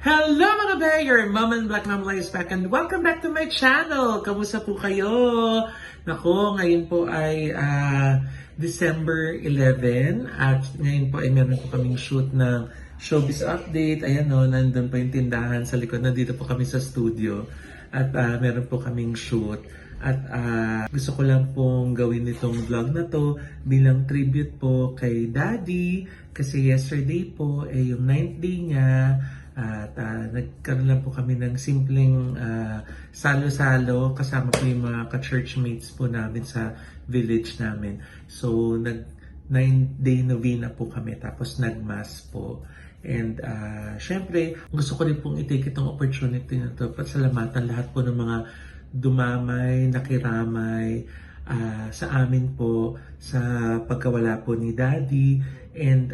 Hello mga bay! Your Mom and Black Mom is back and welcome back to my channel! Kamusta po kayo? Nako, ngayon po ay December 11 at ngayon po ay meron po kaming shoot ng showbiz update. Ayan o, nandun po yung tindahan sa likod. Nandito po kami sa studio at meron po kaming shoot. At gusto ko lang pong gawin itong vlog na to bilang tribute po kay Daddy kasi yesterday po ay yung 9th day niya. At nagkaroon lang po kami ng simpleng salo-salo kasama po yung mga ka-churchmates po namin sa village namin. So, 9-day novena po kami tapos nag-mass po. And syempre, gusto ko rin pong i-take itong opportunity na to. Pasalamatan lahat po ng mga dumamay, nakiramay sa amin po sa pagkawala po ni Daddy. And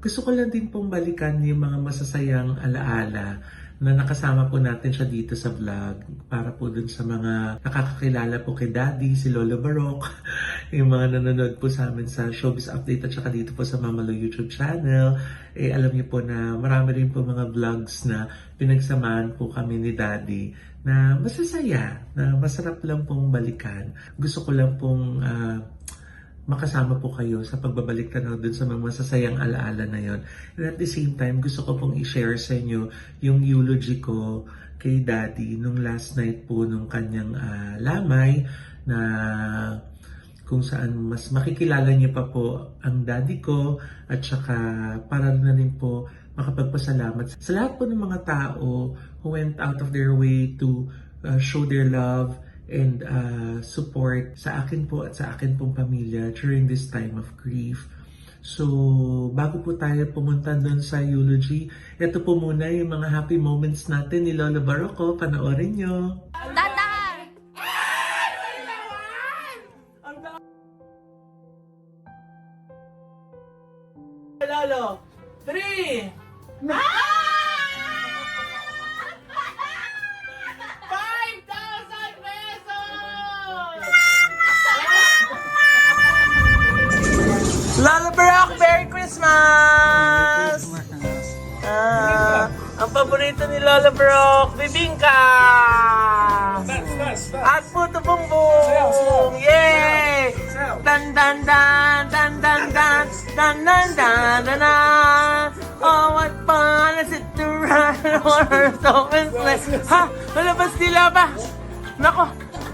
gusto ko lang din pong balikan yung mga masasayang alaala na nakasama po natin siya dito sa vlog para po dun sa mga nakakakilala po kay Daddy, si Lolo Baroque, yung mga nanonood po sa amin sa Showbiz Update at saka dito po sa Mama Lo YouTube channel. Alam niyo po na marami rin po mga vlogs na pinagsamahan po kami ni Daddy na masasaya, na masarap lang pong balikan. Gusto ko lang pong makasama po kayo sa pagbabalik tanaw dun sa mga masasayang alaala na yon. And at the same time, gusto ko pong i-share sa inyo yung eulogy ko kay Daddy nung last night po nung kanyang lamay na kung saan mas makikilala niyo pa po ang Daddy ko at saka para na rin po makapagpasalamat sa lahat po ng mga tao who went out of their way to show their love and support sa akin po at sa akin pong pamilya during this time of grief. So, bago po tayo pumunta doon sa eulogy, ito po muna yung mga happy moments natin ni Lolo Baroque. Panoorin nyo. Tatahan! Lolo, 3! Lolo Baroque, Merry Christmas! Ang paborito ni Lolo Baroque, bibingka! At puto bumbong! Yay! Dan dan dan dan dan dan dan dan dan dan dan. Oh, what fun is it to run or so and play? Ha? Malabas nila ba? Nako!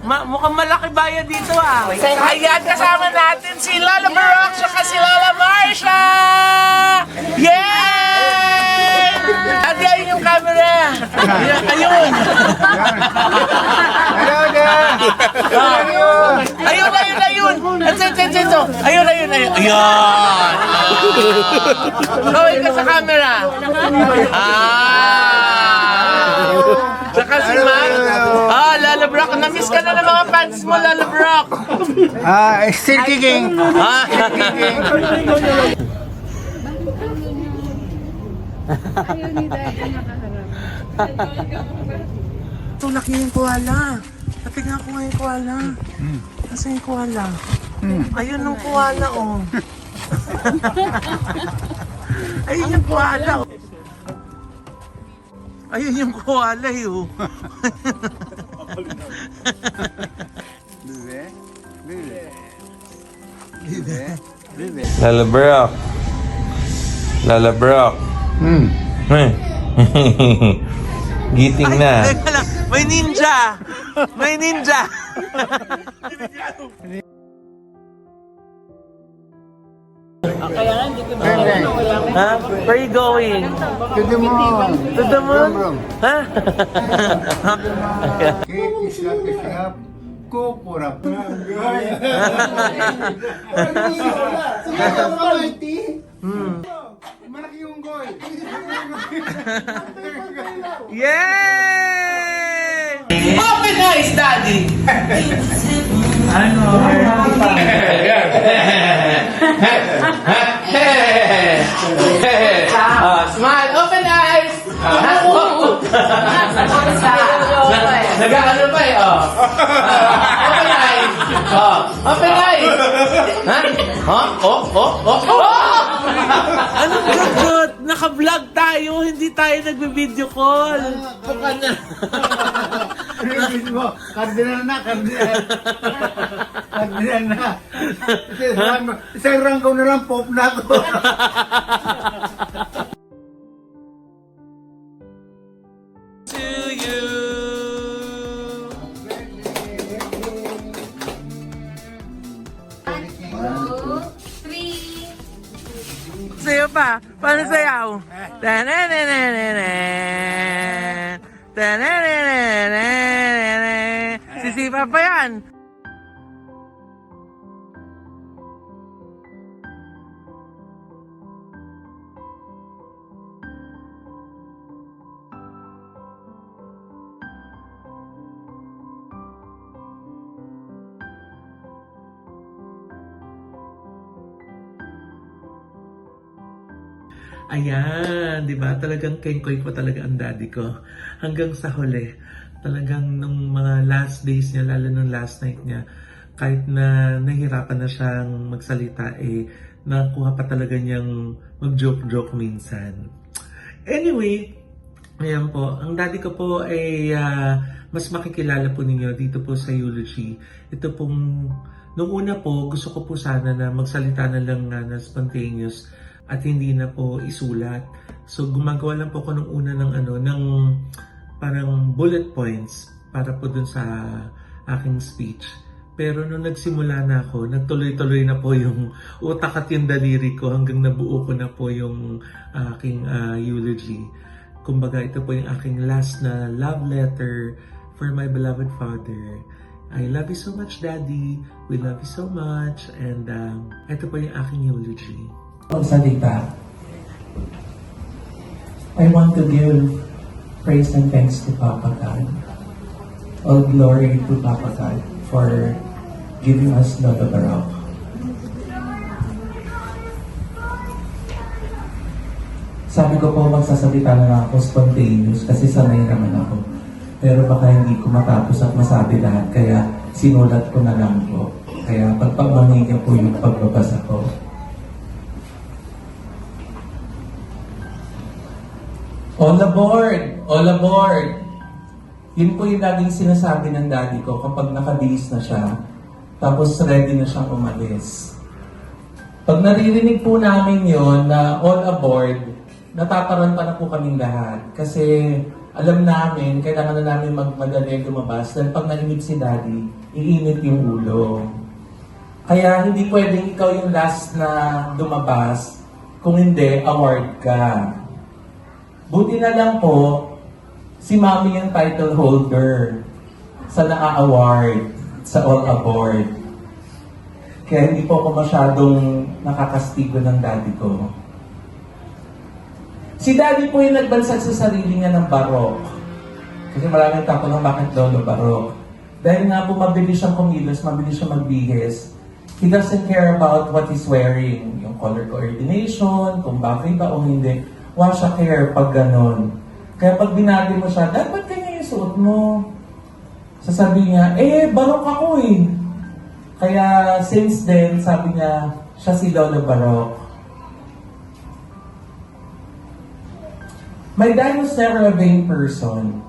Mukhang malaki bayan dito Ayan, kasama natin si Lolo Baroque at si Lola Marsha! Yay! Agayin yung camera! Ayun! Ayun! Ito! Ayun! Ayan! Gawin ka sa camera! Saka si Mac. Lolo Baroque. Na-miss ka na ng mga fans mo, Lolo Baroque. Still kicking. Ayaw ni Daddy nakaharap. Ito, laki yung koala. Natignan ko nga yung koala. Nasaan yung koala? Ayun yung koala, oh. Ayun yung koala, oh. Ayun yung koala, oh. Lolo Baroque. Lolo Baroque. Giting na. Teka lang, may ninja! May ninja! Ha? Where are you going? To the moon. To the moon? Ha? Cake is not a shop. Kukurap. Malaki yung goy. Yay! Open eyes, Daddy! Ano? Smile, open eyes! Nag-ano pa Open eyes! Open eyes! Ha? Anong gagot? Naka-vlog tayo, hindi tayo nagbe-video call. Mukha na. Ano yung video mo? Cardinal na, cardinal. Cardinal na. Isang ranggaw na lang, pop na ako. To you. Sayo pa. Paano sayaw? Tanananananan. Tanananananan. Sisipa pa yan. Ayan, di ba? Talagang kengkoy ko talaga ang daddy ko. Hanggang sa huli, talagang nung mga last days niya, lalo nung last night niya, kahit na nahirapan na siyang magsalita, nakuha pa talaga niyang mag-joke-joke minsan. Anyway, ayan po, ang daddy ko po ay mas makikilala po ninyo dito po sa eulogy. Ito pong, nung una po, gusto ko po sana na magsalita na lang na spontaneous at hindi na po isulat. So gumagawa lang po ako nung una ng parang bullet points para po dun sa aking speech. Pero nung nagsimula na ako, nagtuloy-tuloy na po yung utak at yung daliri ko hanggang nabuo ko na po yung aking eulogy. Kumbaga ito po yung aking last na love letter for my beloved father. I love you so much, Daddy. We love you so much. And ito po yung aking eulogy. Pagsalita, I want to give praise and thanks to Papa God. All glory to Papa God for giving us Lola Barok. Sabi ko po magsasalita na lang ako spontaneous kasi sanay naman ako. Pero baka hindi ko matapos at masabi lahat kaya sinulat ko na lang po. Kaya pagpagmangin niyo po yung pagbabasa ko. All aboard! All aboard! Yun po yung laging sinasabi ng daddy ko kapag nakabihis na siya, tapos ready na siyang umalis. Pag naririnig po namin yon na all aboard, natataranta na po kaming lahat. Kasi alam namin, kailangan na namin magmadali lumabas dahil pag narinig si daddy, iinit yung ulo. Kaya hindi pwedeng ikaw yung last na lumabas, kung hindi, award ka. Buti na lang po, si Mami yung title holder sa na-award sa All Aboard. Kaya hindi po ako masyadong nakakastigo ng daddy ko. Si daddy po yung nagbansag sa sarili niya ng barok. Kasi maraming tako ng bakit lolo barok. Dahil nga po mabilis siyang kumilos, mabilis siyang magbihis. He doesn't care about what he's wearing. Yung color coordination, kung bagay ba o hindi. Wala siya care pag ganon. Kaya pag binati mo siya, dapat ganyan yung suot mo. Sasabi niya, barok ako eh. Kaya since then, sabi niya, siya si Lolo Barok. My dad was never a vain person.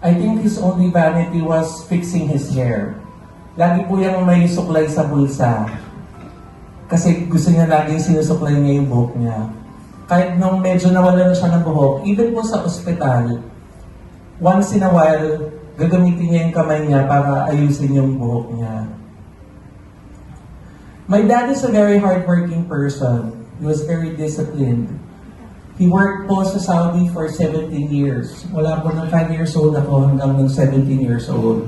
I think his only vanity was fixing his hair. Lagi po yung may suklay sa bulsa. Kasi gusto niya laging sinusuklay niya yung buhok niya. Kahit nung medyo nawala na siya ng buhok, even po sa ospital, once in a while, gagamitin niya yung kamay niya para ayusin yung buhok niya. My dad is a very hardworking person. He was very disciplined. He worked po sa Saudi for 17 years. Wala po nung 5 years old ako hanggang nung 17 years old.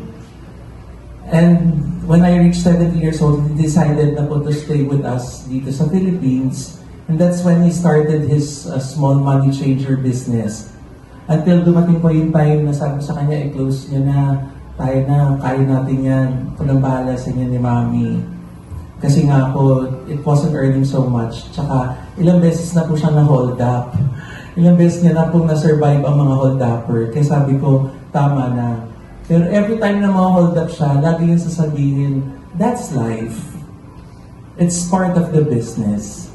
And when I reached 17 years old, he decided na po to stay with us dito sa Philippines. And that's when he started his small money changer business. Until dumating po yung time na sabi sa kanya, i-close niyo na, tayo na, kaya natin yan, ito nang bahala sa inyo ni Mami. Kasi nga po, it wasn't earning so much. Tsaka ilang beses na po siya na-hold up. Ilang beses niya na po na-survive ang mga hold-upper. Kaya sabi ko, tama na. Pero every time na ma-hold up siya, lagi yung sasabihin, that's life. It's part of the business.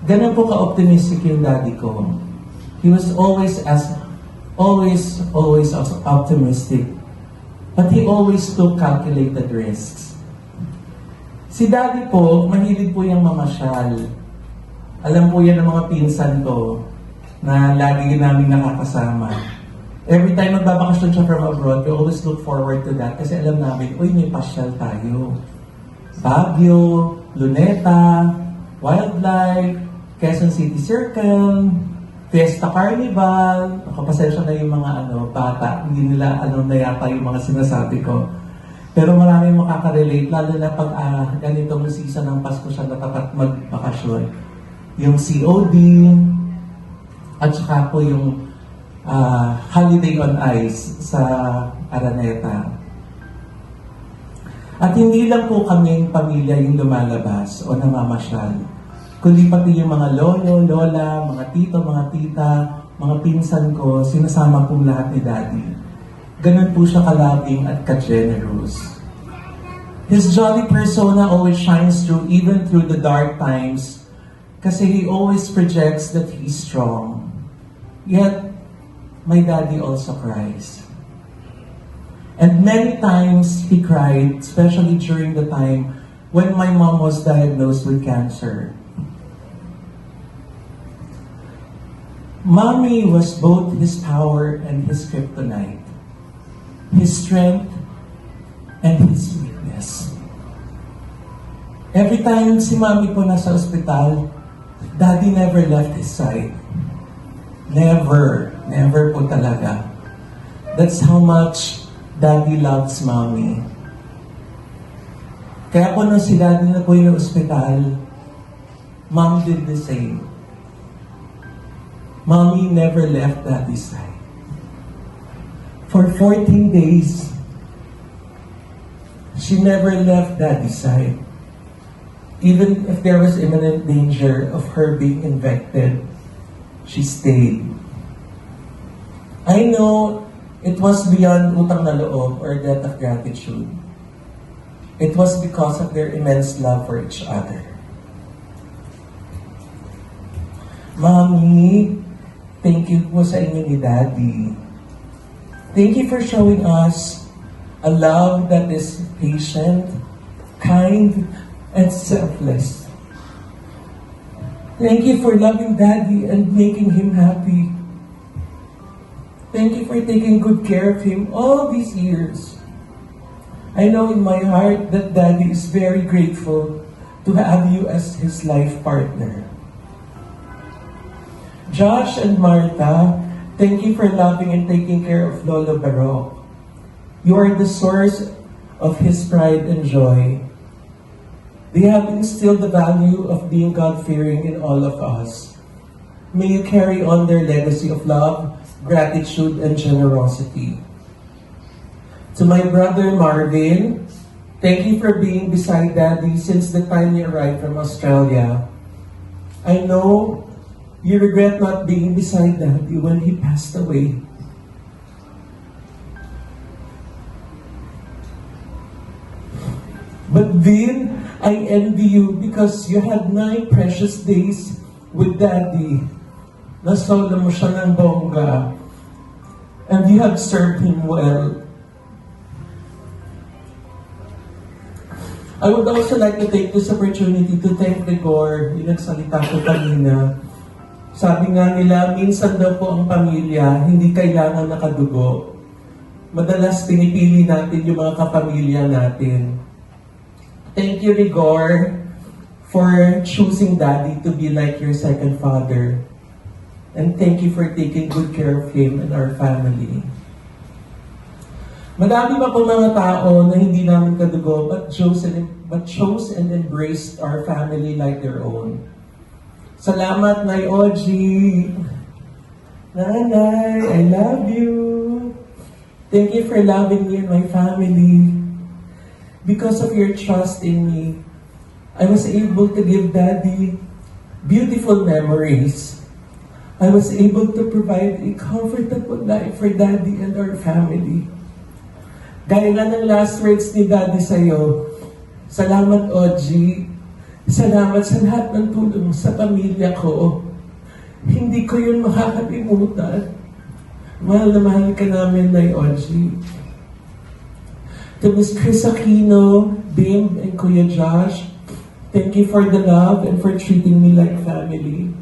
Ganun po ka-optimistic yung daddy ko. He was always optimistic. But he always took calculated risks. Si daddy po, mahilig po yung mamasyal. Alam po yan ng mga pinsan ko na lagi namin nakakasama. Every time magbabakasyon siya from abroad, we always look forward to that kasi alam namin, uy, may pasyal tayo. Baguio, Luneta, Wildlife, Quezon City Circle, Fiesta Carnival. Nakapasensya na yung mga bata, hindi nila alam na yata yung mga sinasabi ko. Pero maraming makaka-relate, lalo na pag ganitong season ng Pasko siya natapat magbakasyon. Yung COD, at saka po yung Holiday on Ice sa Araneta. At hindi lang po kaming pamilya yung lumalabas o namamasyal, kundi pati yung mga lolo, lola, mga tito, mga tita, mga pinsan ko, sinasama pong lahat ni Daddy. Ganun po siya kalabing at ka-generous. His jolly persona always shines through even through the dark times kasi he always projects that he's strong. Yet, my daddy also cries. And many times he cried, especially during the time when my mom was diagnosed with cancer. Mommy was both his power and his kryptonite, his strength and his weakness. Every time si Mommy po nasa ospital, Daddy never left his side. Never po talaga. That's how much Daddy loves Mommy. Kaya po nung si Daddy na po yung ospital, Mom did the same. Mommy never left Daddy's side. For 14 days, she never left Daddy's side. Even if there was imminent danger of her being infected, she stayed. I know it was beyond utang na loob or debt of gratitude. It was because of their immense love for each other. Mommy, thank you po sa inyo ni Daddy. Thank you for showing us a love that is patient, kind, and selfless. Thank you for loving Daddy and making him happy. Thank you for taking good care of him all these years. I know in my heart that Daddy is very grateful to have you as his life partner. Josh and Martha, thank you for loving and taking care of Lolo Baroque. You are the source of his pride and joy. They have instilled the value of being God-fearing in all of us. May you carry on their legacy of love, gratitude, and generosity. To my brother Marvin, thank you for being beside Daddy since the time he arrived from Australia. I know you regret not being beside Daddy when he passed away. But Vin, I envy you because you had 9 precious days with Daddy. Nasolo mo siya ng bongga. And you have served him well. I would also like to take this opportunity to thank Rigor, yung nagsalita ko kanina. Sabi nga nila, minsan daw po ang pamilya, hindi kailangan nakadugo. Madalas pinipili natin yung mga kapamilya natin. Thank you, Rigor, for choosing Daddy to be like your second father. And thank you for taking good care of him and our family. Madami pa po mga tao na hindi namin kadugo but chose and embraced our family like their own. Salamat, Nay Oji. Nanay, I love you. Thank you for loving me and my family. Because of your trust in me, I was able to give Daddy beautiful memories. I was able to provide a comfortable life for Daddy and our family. Gaya nga ng last words ni Daddy sa'yo, salamat, Oji. Salamat sa lahat ng tulong sa pamilya ko. Hindi ko yun makakalimutan. Mahal na mahal ka namin, Nay Audrey. To Miss Chris Aquino, Bim, and Kuya Josh, thank you for the love and for treating me like family.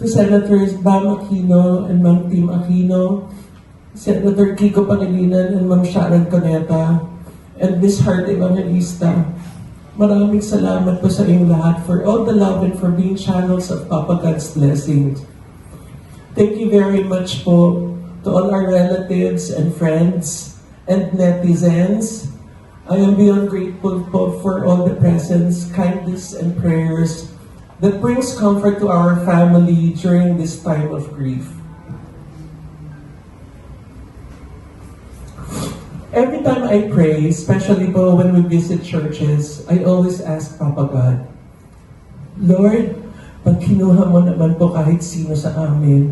To Senators Bam Aquino and Ma'am Tim Aquino, Senator Kiko Pangilinan and Ma'am Sharon Coneta, and Miss Heart Evangelista, maraming salamat po sa inyong lahat for all the love and for being channels of Papa God's blessings. Thank you very much po to all our relatives and friends and netizens. I am beyond grateful po for all the presents, kindness, and prayers that brings comfort to our family during this time of grief. Every time I pray, especially po when we visit churches, I always ask Papa God, Lord, pag kinuha mo naman po kahit sino sa amin,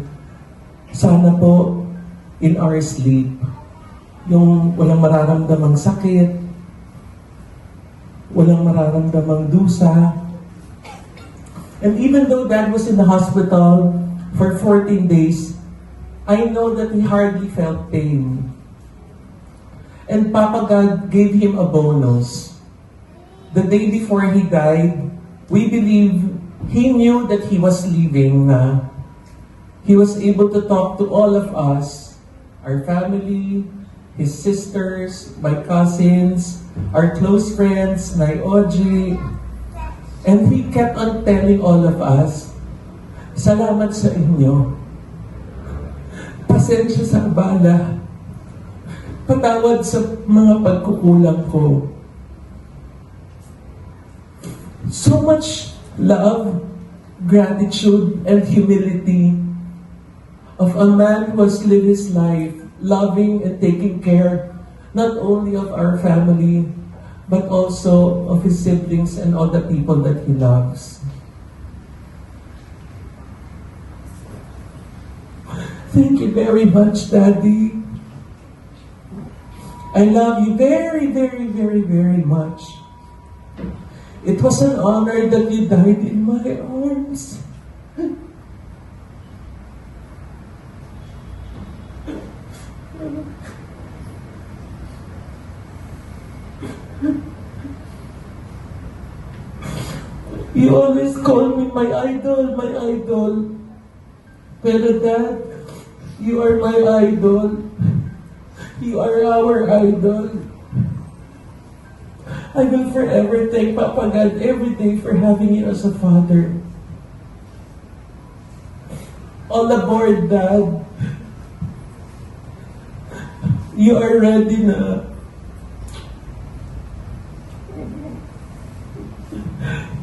sana po in our sleep, yung walang mararamdamang sakit, walang mararamdamang dusa. And even though Dad was in the hospital for 14 days, I know that he hardly felt pain. And Papa God gave him a bonus. The day before he died, we believe he knew that he was leaving na. He was able to talk to all of us, our family, his sisters, my cousins, our close friends, Nay Audrey. And he kept on telling all of us, salamat sa inyo. Pasensya sa abala. Patawad sa mga pagkukulang ko. So much love, gratitude, and humility of a man who has lived his life loving and taking care not only of our family, but also of his siblings and all the people that he loves. Thank you very much, Daddy. I love you very, very, very, very much. It was an honor that you died in my arms. You always call me my idol, my idol. Pero Dad, you are my idol. You are our idol. I will forever thank Papa God every day for having you as a father. All aboard, Dad. You are ready na.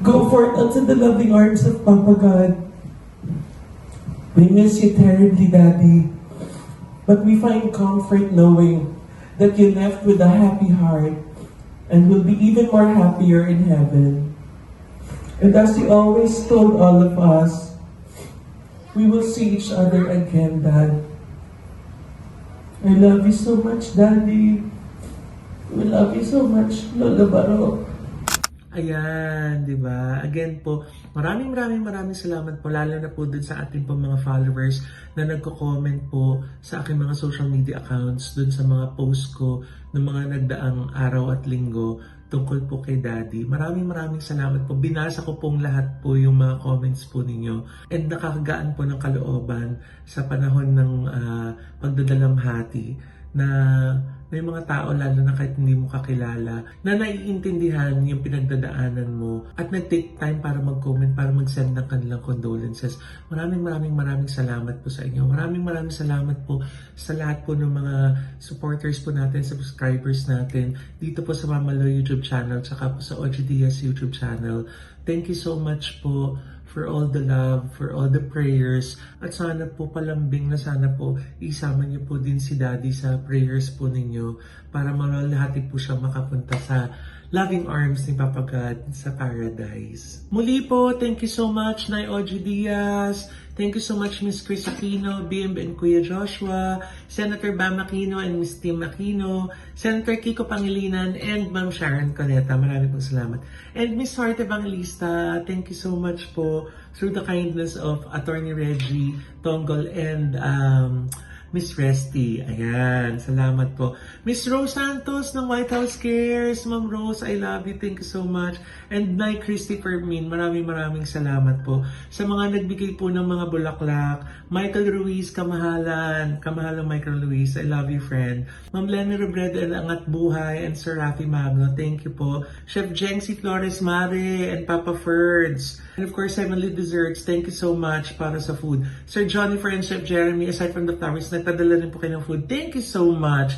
Go forth unto the loving arms of Papa God. We miss you terribly, Daddy. But we find comfort knowing that you left with a happy heart and will be even more happier in heaven. And as you always told all of us, we will see each other again, Dad. I love you so much, Daddy. We love you so much, Lola Baro. Ayan, di ba? Again po, maraming salamat po, lalo na po dun sa ating po mga followers na nagko-comment po sa aking mga social media accounts dun sa mga post ko ng mga nagdaang araw at linggo tungkol po kay Daddy. Maraming salamat po. Binasa ko pong lahat po yung mga comments po ninyo. And nakakagaan po ng kalooban sa panahon ng pagdadalamhati na may mga tao, lalo na kahit hindi mo kakilala, na naiintindihan yung pinagdadaanan mo at nag-take time para mag-comment, para mag-send ng kanilang condolences. Maraming salamat po sa inyo. Maraming salamat po sa lahat po ng mga supporters po natin, subscribers natin, dito po sa Mama Lo YouTube channel, tsaka po sa OG Diaz YouTube channel. Thank you so much po for all the love, for all the prayers, at sana po palambing na sana po isama niyo po din si Daddy sa prayers po ninyo para malahati po siya makapunta sa loving arms ni Papa God sa paradise. Muli po, thank you so much, Nay Oji Diaz. Thank you so much, Miss Chris Aquino, Bimb and Kuya Joshua, Senator Bam Aquino and Miss Tim Aquino, Senator Kiko Pangilinan, and Ma'am Sharon Coneta. Maraming pong salamat. And Miss Heart Evangelista, thank you so much po through the kindness of Attorney Reggie Tonggol and Miss Resty. Ayan, salamat po. Miss Rose Santos ng White House Cares. Ma'am Rose, I love you. Thank you so much. And Nay Christopher Min, maraming salamat po. Sa mga nagbigay po ng mga bulaklak, Michael Ruiz, kamahalan Michael Ruiz, I love you, friend. Ma'am Lenny Robredo and Angat Buhay and Sir Rafi Magno, thank you po. Chef Jency Flores Mare and Papa Ferds. And of course, Heavenly Desserts, thank you so much para sa food. Sir Johnny and Chef Jeremy, aside from the flowers, nagpadala rin po kayo ng food. Thank you so much.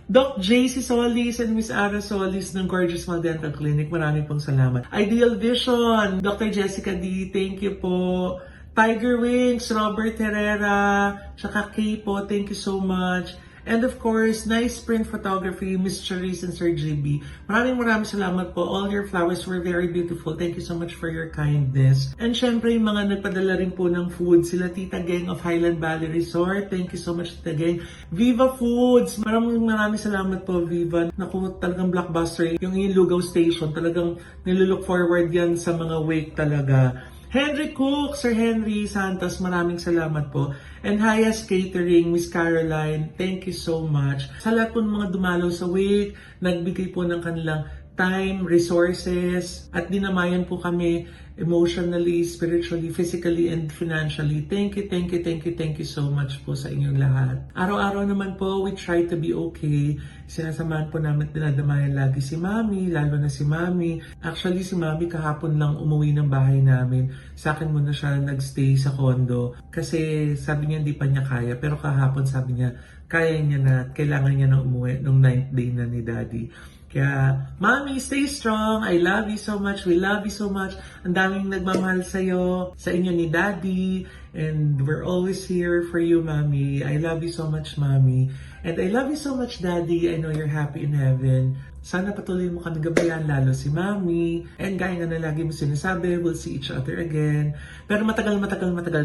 Doc JC Solis and Miss Ara Solis ng Gorgeous Smile Dental Clinic, maraming pong salamat. Ideal Vision, Dr. Jessica D, thank you po. Tiger Wings, Robert Herrera, tsaka Kay po, thank you so much. And of course, Nice Print Photography, Miss Charisse and Sir JB. Maraming salamat po. All your flowers were very beautiful. Thank you so much for your kindness. And syempre, yung mga nagpadala rin po ng food, sila Tita Geng of Highland Valley Resort. Thank you so much, Tita Geng. Viva Foods, maraming salamat po, Viva. Naku, talagang blockbuster. Yung Lugaw Station, talagang nilulook forward yan sa mga wake talaga. Henry Cook, Sir Henry Santos, maraming salamat po. And Hayas Catering, Miss Caroline, thank you so much. Sa lahat po ng mga dumalaw sa wake, nagbigay po ng kanilang time, resources, at dinamayan po kami emotionally, spiritually, physically, and financially. Thank you so much po sa inyong lahat. Araw-araw naman po, we try to be okay. Sinasamahan po namin, dinadamayan lagi si Mami, lalo na si Mami. Actually, si Mami kahapon lang umuwi ng bahay namin. Sa akin muna siya nagstay sa condo. Kasi sabi niya hindi pa niya kaya. Pero kahapon sabi niya, kaya niya na, kailangan niya na umuwi nung 9th day na ni Daddy. Kaya, Mami, stay strong. I love you so much. We love you so much. Ang daming nagmamahal sa'yo, sa inyo ni Daddy. And we're always here for you, Mami. I love you so much, Mami. And I love you so much, Daddy. I know you're happy in heaven. Sana patuloy mo kang gabayan, lalo si Mami. And gaya nga na lagi mo sinasabi, we'll see each other again. Pero matagal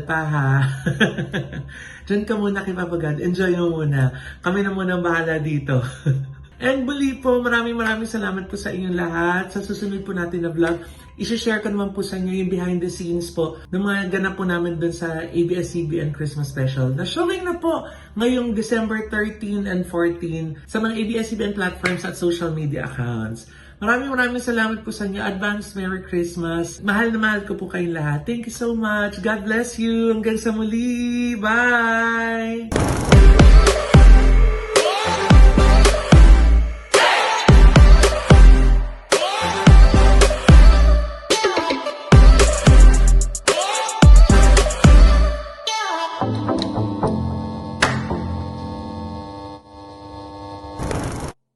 pa, ha? Diyan ka muna kay Papa God. Enjoy mo muna. Kami na muna ang bahala dito. And muli po, maraming salamat po sa inyong lahat. Sa susunod po natin na vlog, isi-share ko naman po sa inyo yung behind the scenes po ng mga ganap po namin dun sa ABS-CBN Christmas Special na showing na po ngayong December 13 and 14 sa mga ABS-CBN platforms at social media accounts. Maraming salamat po sa inyo. Advance Merry Christmas. Mahal na mahal ko po kayong lahat. Thank you so much. God bless you. Hanggang sa muli. Bye!